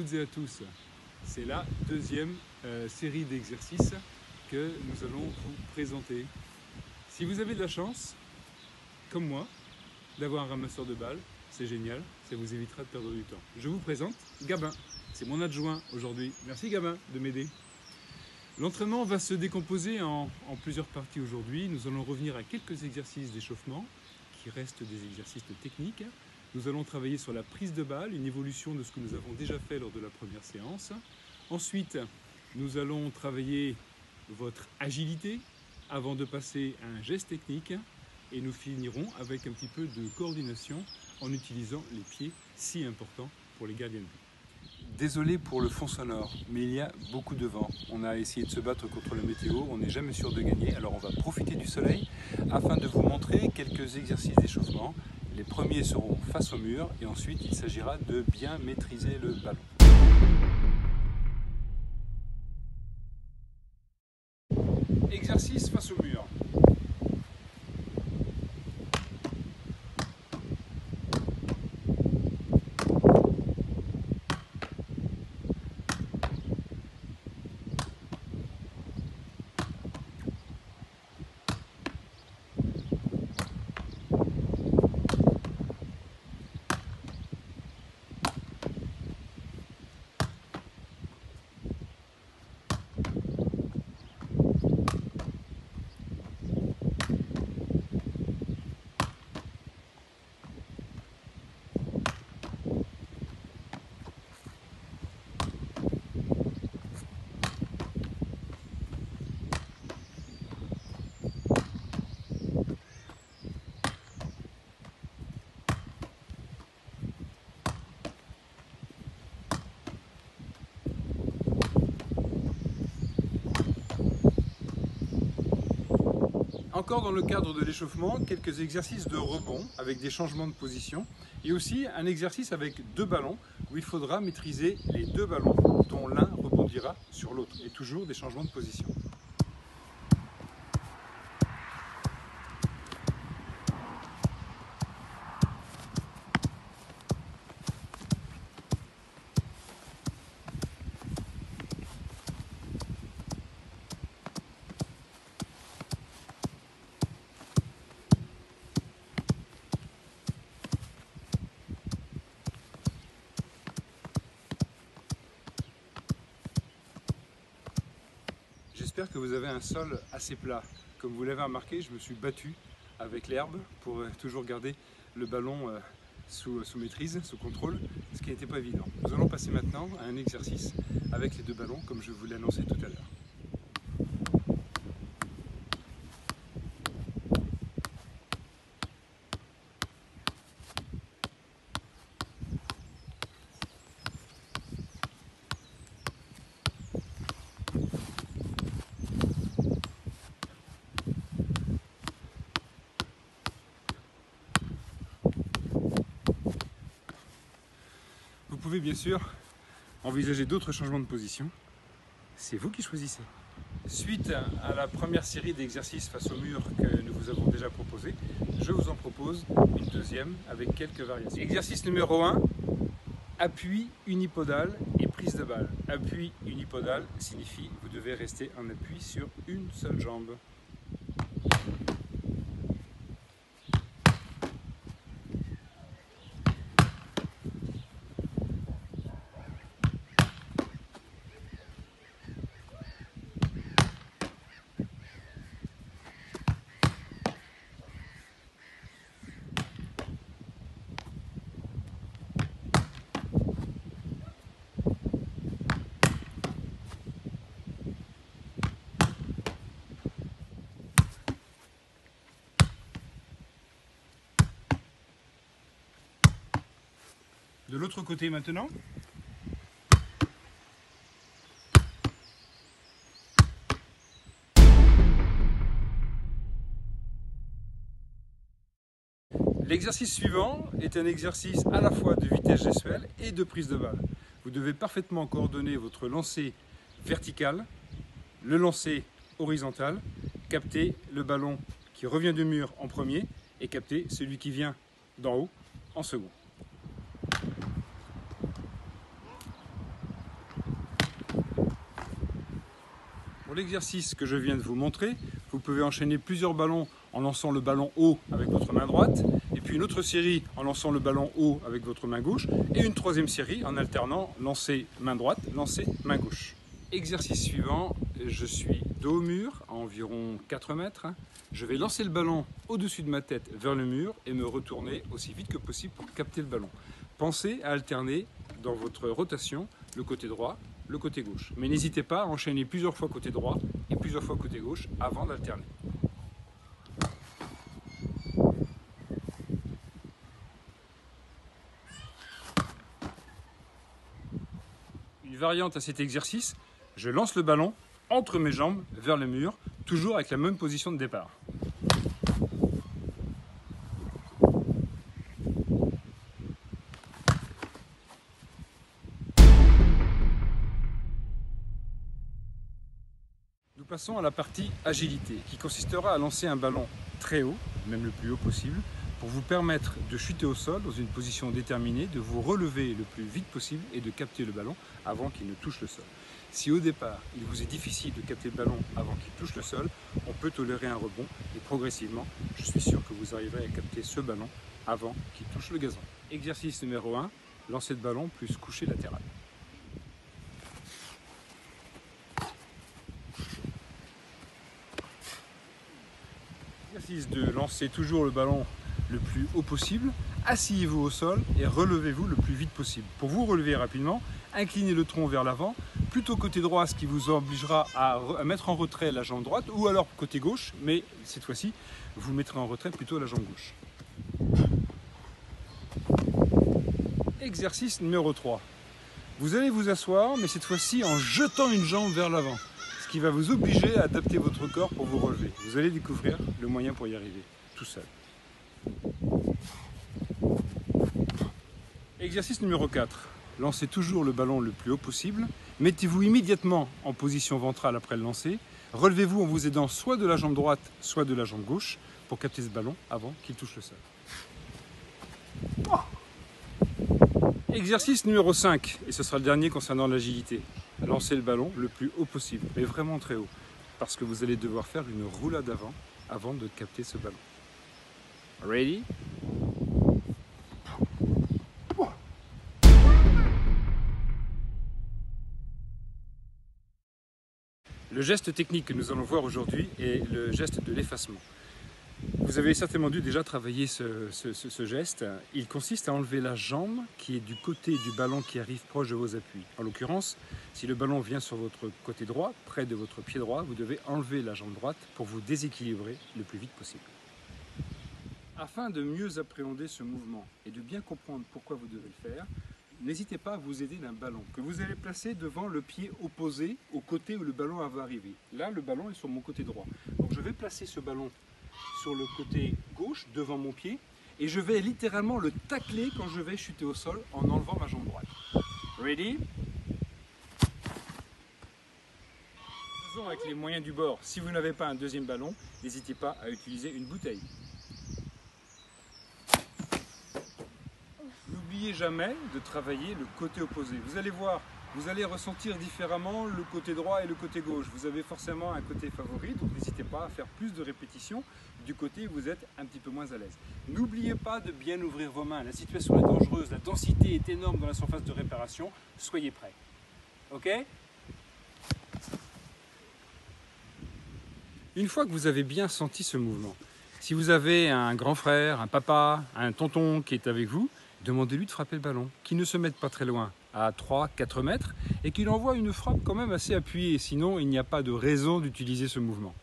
toutes et à tous. C'est la deuxième série d'exercices que nous allons vous présenter. Si vous avez de la chance, comme moi, d'avoir un ramasseur de balles, c'est génial, ça vous évitera de perdre du temps. Je vous présente Gabin, c'est mon adjoint aujourd'hui. Merci Gabin de m'aider. L'entraînement va se décomposer en plusieurs parties aujourd'hui. Nous allons revenir à quelques exercices d'échauffement qui restent des exercices techniques. Nous allons travailler sur la prise de balle, une évolution de ce que nous avons déjà fait lors de la première séance. Ensuite, nous allons travailler votre agilité avant de passer à un geste technique. Et nous finirons avec un petit peu de coordination en utilisant les pieds, si importants pour les gardiens de but. Désolé pour le fond sonore, mais il y a beaucoup de vent. On a essayé de se battre contre la météo, on n'est jamais sûr de gagner, alors on va profiter du soleil afin de vous montrer quelques exercices d'échauffement. Les premiers seront face au mur et ensuite il s'agira de bien maîtriser le ballon. Exercice face au mur. Encore dans le cadre de l'échauffement, quelques exercices de rebond avec des changements de position et aussi un exercice avec deux ballons où il faudra maîtriser les deux ballons dont l'un rebondira sur l'autre et toujours des changements de position. J'espère que vous avez un sol assez plat. Comme vous l'avez remarqué, je me suis battu avec l'herbe pour toujours garder le ballon sous maîtrise, sous contrôle, ce qui n'était pas évident. Nous allons passer maintenant à un exercice avec les deux ballons, comme je vous l'ai annoncé tout à l'heure. Vous pouvez bien sûr envisager d'autres changements de position, c'est vous qui choisissez. Suite à la première série d'exercices face au mur que nous vous avons déjà proposé, je vous en propose une deuxième avec quelques variations. Exercice numéro 1, appui unipodal et prise de balle. Appui unipodal signifie que vous devez rester en appui sur une seule jambe. De l'autre côté maintenant. L'exercice suivant est un exercice à la fois de vitesse gestuelle et de prise de balle. Vous devez parfaitement coordonner votre lancer vertical, le lancer horizontal, capter le ballon qui revient du mur en premier et capter celui qui vient d'en haut en second. l'exercice que je viens de vous montrer, vous pouvez enchaîner plusieurs ballons en lançant le ballon haut avec votre main droite, et puis une autre série en lançant le ballon haut avec votre main gauche, et une troisième série en alternant lancer main droite, lancer main gauche. Exercice suivant, je suis dos au mur à environ 4 mètres. Je vais lancer le ballon au-dessus de ma tête vers le mur et me retourner aussi vite que possible pour capter le ballon. Pensez à alterner dans votre rotation le côté droit, le côté gauche. Mais n'hésitez pas à enchaîner plusieurs fois côté droit et plusieurs fois côté gauche avant d'alterner. Une variante à cet exercice, je lance le ballon entre mes jambes vers le mur, toujours avec la même position de départ. Nous passons à la partie agilité, qui consistera à lancer un ballon très haut, même le plus haut possible, pour vous permettre de chuter au sol dans une position déterminée, de vous relever le plus vite possible et de capter le ballon avant qu'il ne touche le sol. Si au départ, il vous est difficile de capter le ballon avant qu'il touche le sol, on peut tolérer un rebond et progressivement, je suis sûr que vous arriverez à capter ce ballon avant qu'il touche le gazon. Exercice numéro 1, lancer de ballon plus coucher latéral. Exercice de lancer toujours le ballon le plus haut possible, asseyez-vous au sol et relevez-vous le plus vite possible. Pour vous relever rapidement, inclinez le tronc vers l'avant, plutôt côté droit, ce qui vous obligera à mettre en retrait la jambe droite, ou alors côté gauche, mais cette fois-ci, vous mettrez en retrait plutôt la jambe gauche. Exercice numéro 3. Vous allez vous asseoir, mais cette fois-ci en jetant une jambe vers l'avant, ce qui va vous obliger à adapter votre corps pour vous relever. Vous allez découvrir le moyen pour y arriver, tout seul. Exercice numéro 4. Lancez toujours le ballon le plus haut possible. Mettez-vous immédiatement en position ventrale après le lancer. Relevez-vous en vous aidant soit de la jambe droite, soit de la jambe gauche pour capter ce ballon avant qu'il touche le sol. Exercice numéro 5, et ce sera le dernier concernant l'agilité. Lancez le ballon le plus haut possible, mais vraiment très haut, parce que vous allez devoir faire une roulade avant de capter ce ballon. Ready? Le geste technique que nous allons voir aujourd'hui est le geste de l'effacement. Vous avez certainement dû déjà travailler ce geste. Il consiste à enlever la jambe qui est du côté du ballon qui arrive proche de vos appuis. En l'occurrence, si le ballon vient sur votre côté droit, près de votre pied droit, vous devez enlever la jambe droite pour vous déséquilibrer le plus vite possible. Afin de mieux appréhender ce mouvement et de bien comprendre pourquoi vous devez le faire, n'hésitez pas à vous aider d'un ballon que vous allez placer devant le pied opposé au côté où le ballon va arriver. Là, le ballon est sur mon côté droit. Donc je vais placer ce ballon sur le côté gauche devant mon pied et je vais littéralement le tacler quand je vais chuter au sol en enlevant ma jambe droite. Ready? Faisons avec les moyens du bord. Si vous n'avez pas un deuxième ballon, n'hésitez pas à utiliser une bouteille. N'oubliez jamais de travailler le côté opposé. Vous allez voir, vous allez ressentir différemment le côté droit et le côté gauche. Vous avez forcément un côté favori, donc n'hésitez pas à faire plus de répétitions du côté où vous êtes un petit peu moins à l'aise. N'oubliez pas de bien ouvrir vos mains. La situation est dangereuse, la densité est énorme dans la surface de réparation. Soyez prêts. Ok? Une fois que vous avez bien senti ce mouvement, si vous avez un grand frère, un papa, un tonton qui est avec vous, demandez-lui de frapper le ballon, qu'il ne se mette pas très loin, à 3-4 mètres, et qu'il envoie une frappe quand même assez appuyée, sinon il n'y a pas de raison d'utiliser ce mouvement.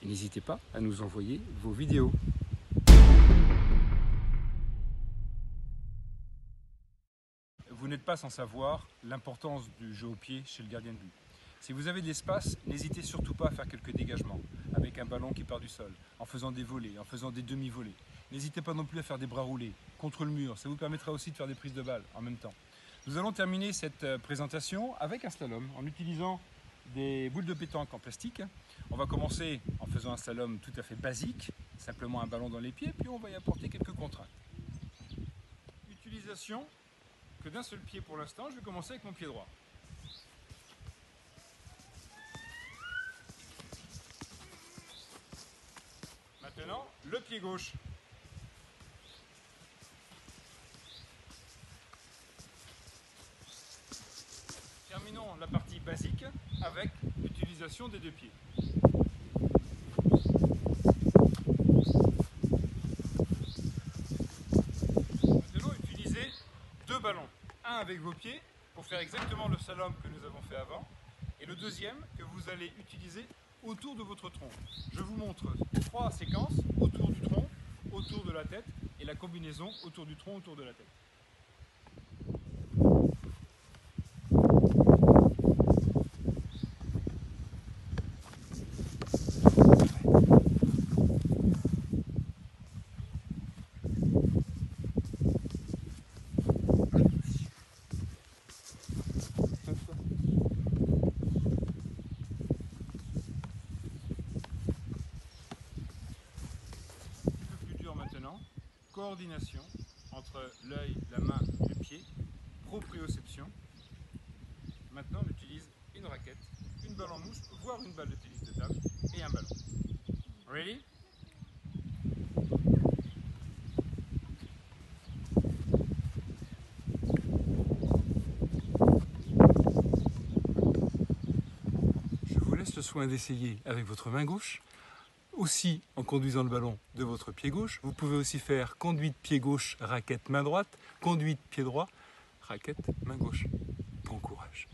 Et n'hésitez pas à nous envoyer vos vidéos. Vous n'êtes pas sans savoir l'importance du jeu au pied chez le gardien de but. Si vous avez de l'espace, n'hésitez surtout pas à faire quelques dégagements avec un ballon qui part du sol, en faisant des volées, en faisant des demi-volées. N'hésitez pas non plus à faire des bras roulés contre le mur, ça vous permettra aussi de faire des prises de balles en même temps. Nous allons terminer cette présentation avec un slalom en utilisant des boules de pétanque en plastique. On va commencer en faisant un slalom tout à fait basique, simplement un ballon dans les pieds, puis on va y apporter quelques contraintes. Utilisation que d'un seul pied pour l'instant, je vais commencer avec mon pied droit. Maintenant, le pied gauche. Terminons la partie basique avec l'utilisation des deux pieds. Maintenant, utilisez deux ballons. Un avec vos pieds pour faire exactement le slalom que nous avons fait avant, et le deuxième que vous allez utiliser autour de votre tronc. Je vous montre 3 séquences autour du tronc, autour de la tête, et la combinaison autour du tronc, autour de la tête. Coordination entre l'œil, la main et le pied, proprioception. Maintenant, on utilise une raquette, une balle en mousse, voire une balle de tennis de table et un ballon. Ready? Je vous laisse le soin d'essayer avec votre main gauche. Aussi en conduisant le ballon de votre pied gauche. Vous pouvez aussi faire conduite pied gauche, raquette main droite, conduite pied droit, raquette main gauche. Bon courage.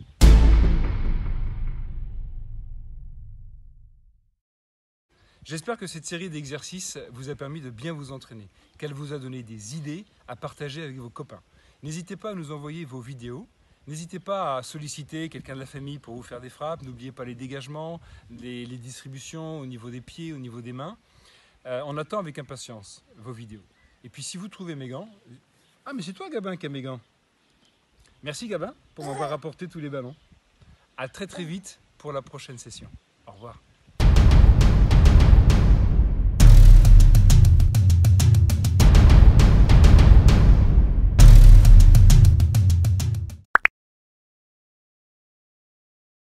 J'espère que cette série d'exercices vous a permis de bien vous entraîner, qu'elle vous a donné des idées à partager avec vos copains. N'hésitez pas à nous envoyer vos vidéos. N'hésitez pas à solliciter quelqu'un de la famille pour vous faire des frappes. N'oubliez pas les dégagements, les distributions au niveau des pieds, au niveau des mains. On attend avec impatience vos vidéos. Et puis si vous trouvez mes gants... Ah mais c'est toi Gabin qui a mes gants. Merci Gabin pour m'avoir apporté tous les ballons. À très vite pour la prochaine session. Au revoir.